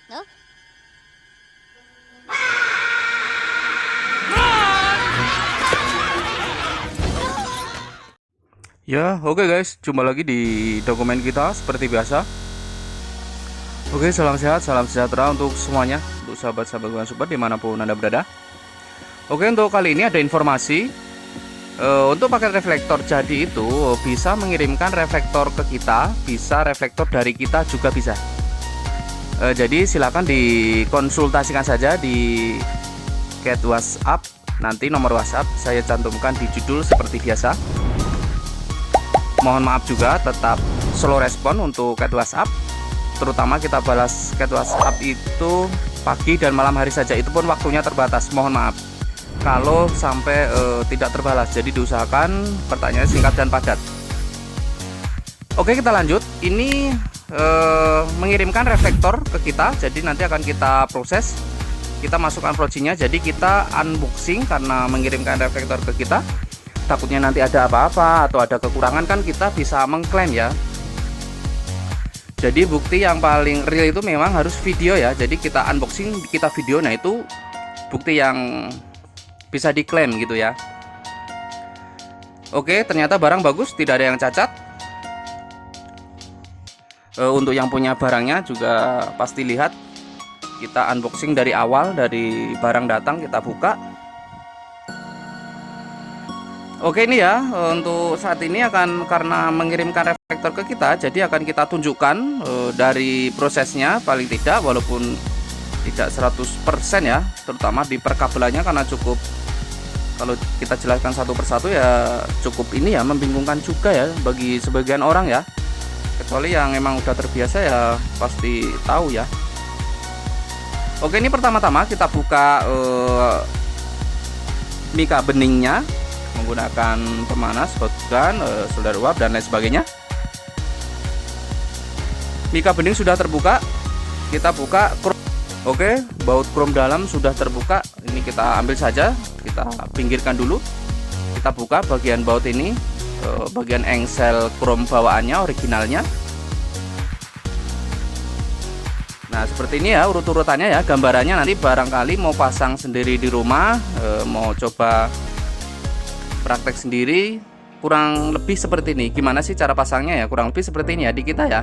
No? Ya, oke guys, jumpa lagi di dokumen kita seperti biasa. Oke, salam sehat, salam sejahtera untuk semuanya, untuk sahabat-sahabat Gua Super dimanapun Anda berada. Oke, untuk kali ini ada informasi untuk paket reflektor jadi itu bisa mengirimkan reflektor ke kita, bisa reflektor dari kita juga bisa. Jadi silakan dikonsultasikan saja di chat WhatsApp. Nanti nomor WhatsApp saya cantumkan di judul seperti biasa. Mohon maaf juga tetap slow respon untuk chat WhatsApp, terutama kita balas chat WhatsApp itu pagi dan malam hari saja, itu pun waktunya terbatas. Mohon maaf kalau sampai tidak terbalas, jadi diusahakan pertanyaan singkat dan padat. Oke, kita lanjut. Ini mengirimkan reflektor ke kita, jadi nanti akan kita proses, kita masukkan projectnya, jadi kita unboxing karena mengirimkan reflektor ke kita. Takutnya nanti ada apa-apa atau ada kekurangan, kan kita bisa mengklaim ya. Jadi bukti yang paling real itu memang harus video ya. Jadi kita unboxing, kita video, nah itu bukti yang bisa diklaim gitu ya. Oke, ternyata barang bagus, tidak ada yang cacat. Untuk yang punya barangnya juga pasti lihat, kita unboxing dari awal, dari barang datang kita buka. Oke, ini ya, untuk saat ini akan, karena mengirimkan reflektor ke kita, jadi akan kita tunjukkan dari prosesnya paling tidak, walaupun tidak 100% ya, terutama di perkabelannya, karena cukup, kalau kita jelaskan satu persatu ya cukup ini ya, membingungkan juga ya bagi sebagian orang ya, kecuali yang emang udah terbiasa ya pasti tahu ya. Oke, ini pertama-tama kita buka mika beningnya menggunakan pemanas, hot gun, solder uap dan lain sebagainya. Mika bening sudah terbuka, kita buka chrome. Oke, baut chrome dalam sudah terbuka, ini kita ambil saja, kita pinggirkan dulu. Kita buka bagian baut ini, bagian engsel chrome bawaannya, originalnya. Nah, seperti ini ya urut-urutannya ya, gambarannya nanti barangkali mau pasang sendiri di rumah, mau coba praktek sendiri, kurang lebih seperti ini. Gimana sih cara pasangnya ya, kurang lebih seperti ini ya di kita ya.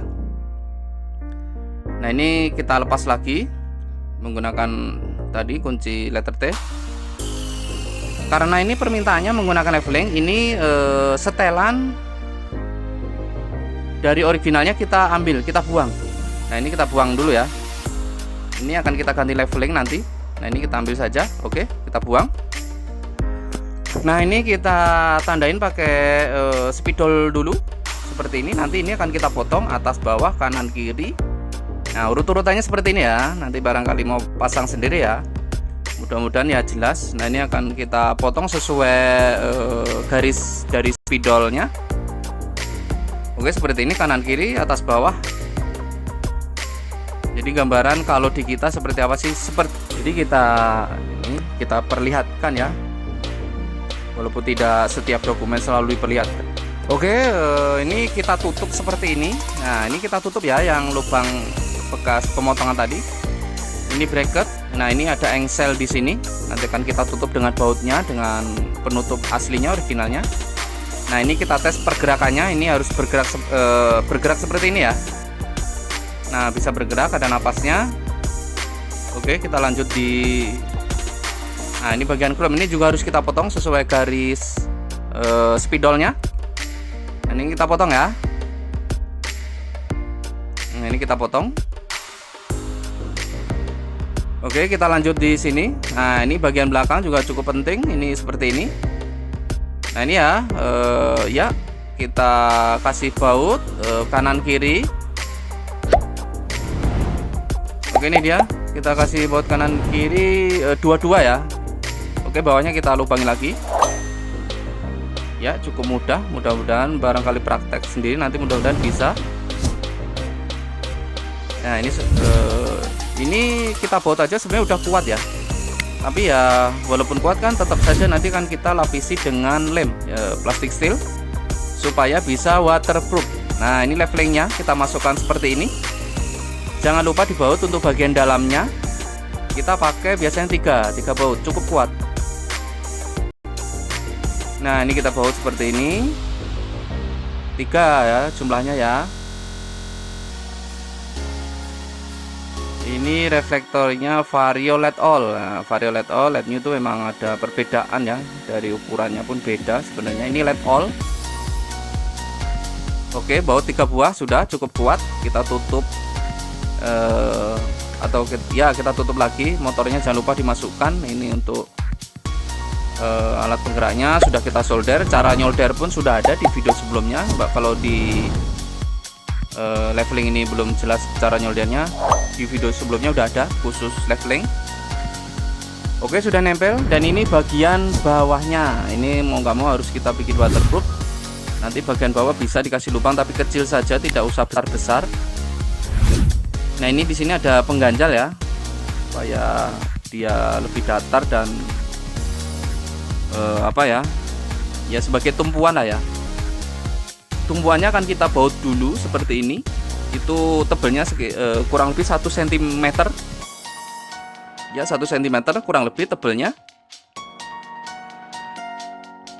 Nah, ini kita lepas lagi menggunakan tadi kunci letter T. Karena ini permintaannya menggunakan leveling, ini setelan dari originalnya kita ambil, kita buang. Nah, ini kita buang dulu ya. Ini akan kita ganti leveling nanti. Nah, ini kita ambil saja. Oke, kita buang. Nah, ini kita tandain pakai spidol dulu seperti ini. Nanti ini akan kita potong atas bawah, kanan kiri. Nah, urut-urutannya seperti ini ya. Nanti barangkali mau pasang sendiri ya, mudah-mudahan ya jelas. Nah, ini akan kita potong sesuai garis dari spidolnya. Oke, seperti ini, kanan kiri, atas bawah. Jadi gambaran kalau di kita seperti apa sih, jadi kita perlihatkan ya, walaupun tidak setiap dokumen selalu diperlihatkan. Oke, ini kita tutup seperti ini. Nah, ini kita tutup ya yang lubang bekas pemotongan tadi. Ini bracket. Nah, ini ada engsel di sini. Nanti akan kita tutup dengan bautnya, dengan penutup aslinya, originalnya. Nah, ini kita tes pergerakannya. Ini harus bergerak seperti ini ya. Nah, bisa bergerak, ada napasnya. Oke, kita lanjut di. Nah, ini bagian chrome ini juga harus kita potong sesuai garis spidolnya. Nah, ini kita potong ya. Nah, ini kita potong. Oke, kita lanjut di sini. Nah, ini bagian belakang juga cukup penting. Ini seperti ini. Nah, ini ya, ya kita kasih baut kanan kiri. Oke, ini dia. Kita kasih baut kanan kiri dua-dua ya. Oke, bawahnya kita lubangi lagi. Ya, cukup mudah. Mudah-mudahan barangkali praktek sendiri nanti mudah-mudahan bisa. Nah, ini kita baut aja sebenarnya udah kuat ya. Tapi ya walaupun kuat kan tetap saja nanti kan kita lapisi dengan lem plastik steel supaya bisa waterproof. Nah, ini levelingnya kita masukkan seperti ini. Jangan lupa dibaut untuk bagian dalamnya. Kita pakai biasanya 3 baut, cukup kuat. Nah, ini kita baut seperti ini. 3 ya jumlahnya ya. Ini reflektornya Vario LED all. Nah, Vario LED all, LED new itu memang ada perbedaan ya, dari ukurannya pun beda sebenarnya. Ini LED all. Oke, baut 3 buah sudah cukup kuat. Kita tutup kita tutup lagi. Motornya jangan lupa dimasukkan. Ini untuk alat penggeraknya sudah kita solder. Cara nyolder pun sudah ada di video sebelumnya. Kalau di leveling ini belum jelas cara nyoldernya, di video sebelumnya udah ada khusus leveling. Oke, sudah nempel. Dan ini bagian bawahnya, ini mau nggak mau harus kita bikin waterproof. Nanti bagian bawah bisa dikasih lubang tapi kecil saja, tidak usah besar-besar. Nah, ini di sini ada pengganjal ya, supaya dia lebih datar dan ya sebagai tumpuan lah ya. Tumpuannya akan kita baut dulu seperti ini. Itu tebelnya kurang lebih 1 cm ya, 1 cm kurang lebih tebelnya.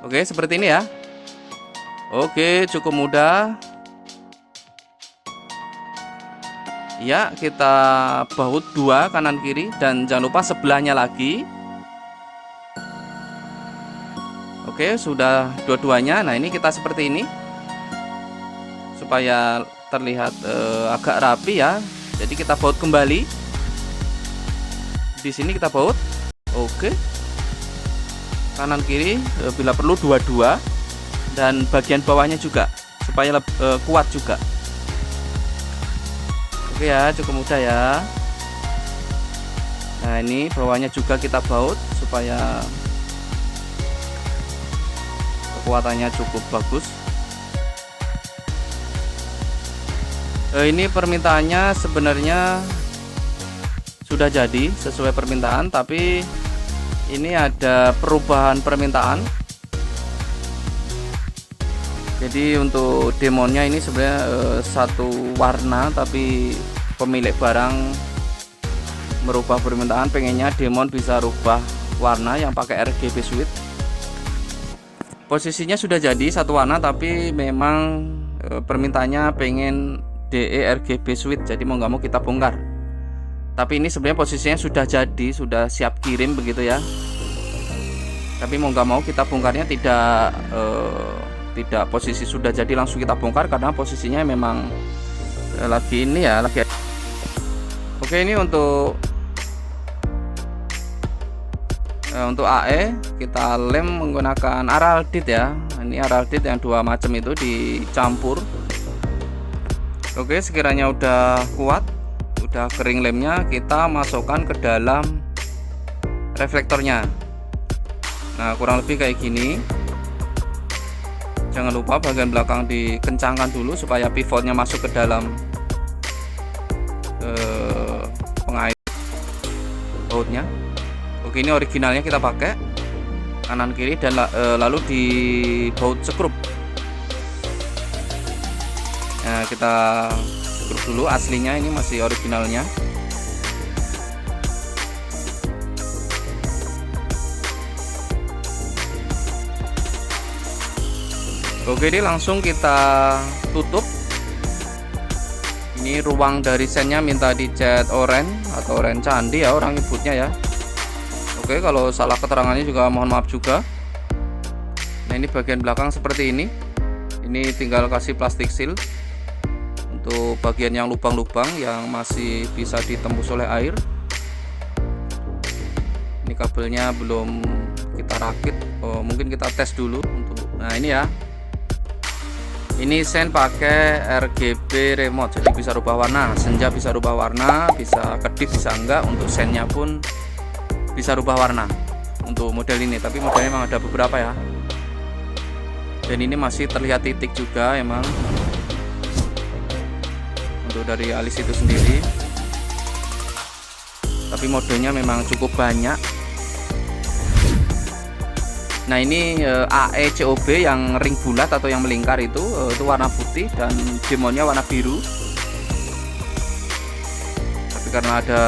Oke, seperti ini ya. Oke, cukup mudah ya. Kita baut 2 kanan kiri, dan jangan lupa sebelahnya lagi. Oke, sudah dua-duanya. Nah, ini kita seperti ini supaya terlihat agak rapi ya. Jadi kita baut kembali. Di sini kita baut. Oke. Kanan kiri bila perlu dua-dua, dan bagian bawahnya juga supaya kuat juga. Oke ya, cukup mudah ya. Nah, ini bawahnya juga kita baut supaya kekuatannya cukup bagus. Ini permintaannya sebenarnya sudah jadi sesuai permintaan, tapi ini ada perubahan permintaan. Jadi untuk demonnya ini sebenarnya satu warna, tapi pemilik barang merubah permintaan, pengennya demon bisa rubah warna yang pakai RGB switch. Posisinya sudah jadi satu warna, tapi memang permintaannya pengen DE RGB switch, jadi mau nggak mau kita bongkar. Tapi ini sebenarnya posisinya sudah jadi, sudah siap kirim begitu ya. Tapi mau nggak mau kita bongkarnya tidak posisi sudah jadi langsung kita bongkar, karena posisinya memang lagi ini ya, lagi. Oke, ini untuk AE kita lem menggunakan Araldit ya. Ini Araldit yang 2 macam itu dicampur. Oke, sekiranya udah kuat, udah kering lemnya, kita masukkan ke dalam reflektornya. Nah, kurang lebih kayak gini. Jangan lupa bagian belakang dikencangkan dulu supaya pivotnya masuk ke dalam pengait bautnya. Oke, ini originalnya kita pakai kanan kiri, dan lalu di baut skrup. Nah, kita skrup dulu, aslinya ini masih originalnya. Oke, ini langsung kita tutup. Ini ruang dari sennya minta dicat oranye atau oranye candi ya, orang nyebutnya ya. Oke, kalau salah keterangannya juga mohon maaf juga. Nah, ini bagian belakang seperti ini. Ini tinggal kasih plastik seal untuk bagian yang lubang-lubang yang masih bisa ditembus oleh air. Ini kabelnya belum kita rakit. Mungkin kita tes dulu untuk. Nah, ini ya. Ini sen pakai RGB remote, jadi bisa rubah warna. Senja bisa rubah warna, bisa kedip, bisa enggak. Untuk sennya pun bisa rubah warna untuk model ini, tapi modelnya memang ada beberapa ya. Dan ini masih terlihat titik juga emang untuk dari alis itu sendiri. Tapi modenya memang cukup banyak. Nah, ini AE COB yang ring bulat atau yang melingkar itu warna putih dan demonnya warna biru. tapi karena ada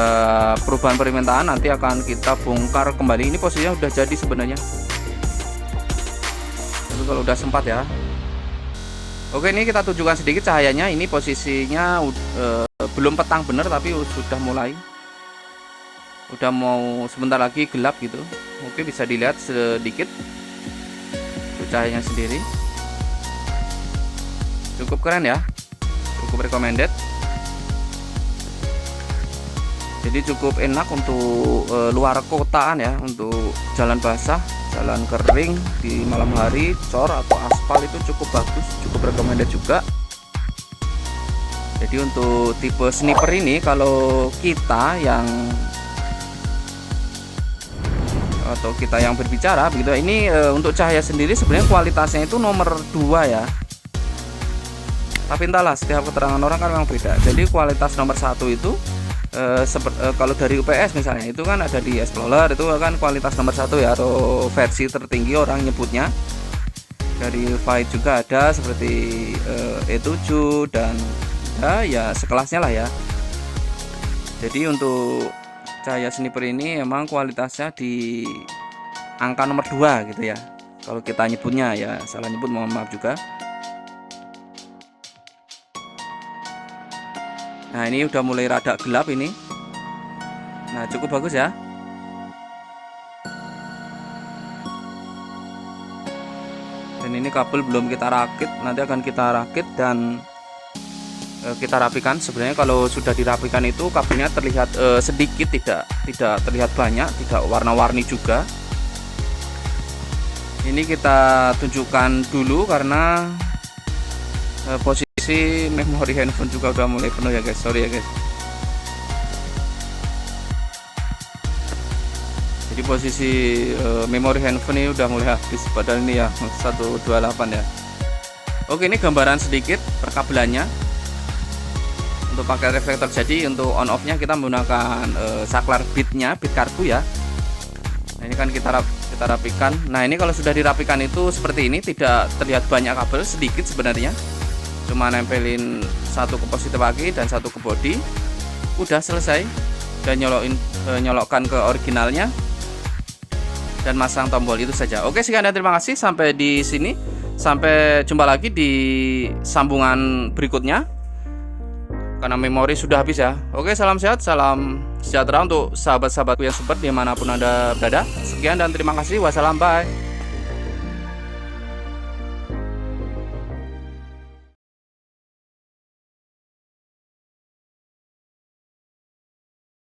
perubahan permintaan nanti akan kita bongkar kembali. Ini posisinya udah jadi sebenarnya, tapi kalau udah sempat ya. Oke, ini kita tunjukkan sedikit cahayanya. Ini posisinya belum petang bener, tapi sudah mulai, udah mau sebentar lagi gelap gitu. Oke, bisa dilihat sedikit itu cahayanya sendiri. Cukup keren ya, cukup recommended. Jadi cukup enak untuk luar kotaan ya, untuk jalan basah, jalan kering di malam hari, cor atau aspal itu cukup bagus, cukup recommended juga. Jadi untuk tipe sniper ini, kalau kita yang berbicara begitu, ini untuk cahaya sendiri sebenarnya kualitasnya itu nomor 2 ya. Tapi entahlah, setiap keterangan orang kan memang beda. Jadi kualitas nomor 1 itu kalau dari UPS misalnya itu kan ada di Explorer, itu kan kualitas nomor 1 ya, atau versi tertinggi orang nyebutnya. Dari Fight juga ada seperti E7 dan ya sekelasnya lah ya. Jadi untuk cahaya sniper ini emang kualitasnya di angka nomor 2 gitu ya, kalau kita nyebutnya ya. Salah nyebut mohon maaf juga. Nah, ini udah mulai rada gelap ini. Nah, cukup bagus ya. Dan ini kabel belum kita rakit, nanti akan kita rakit dan kita rapikan. Sebenarnya kalau sudah dirapikan itu kabelnya terlihat sedikit, tidak terlihat banyak, tidak warna-warni juga. Ini kita tunjukkan dulu karena posisi memori handphone juga udah mulai penuh ya guys, sorry ya guys. Jadi posisi memori handphone ini udah mulai habis, padahal ini ya 128 ya. Oke, ini gambaran sedikit perkabelannya untuk pakai reflektor. Jadi untuk on off nya kita menggunakan saklar bitnya, bit karbu ya. Nah, ini kan kita rapikan. Nah, ini kalau sudah dirapikan itu seperti ini, tidak terlihat banyak kabel, sedikit sebenarnya. Cuma nempelin satu ke positif aki dan satu ke body, udah selesai. Dan nyolokkan ke originalnya dan masang tombol, itu saja. Oke, sekian dan terima kasih sampai di sini. Sampai jumpa lagi di sambungan berikutnya karena memori sudah habis ya. Oke, salam sehat, salam sejahtera untuk sahabat-sahabatku yang support dimanapun Anda berada. Sekian dan terima kasih. Wassalam, bye.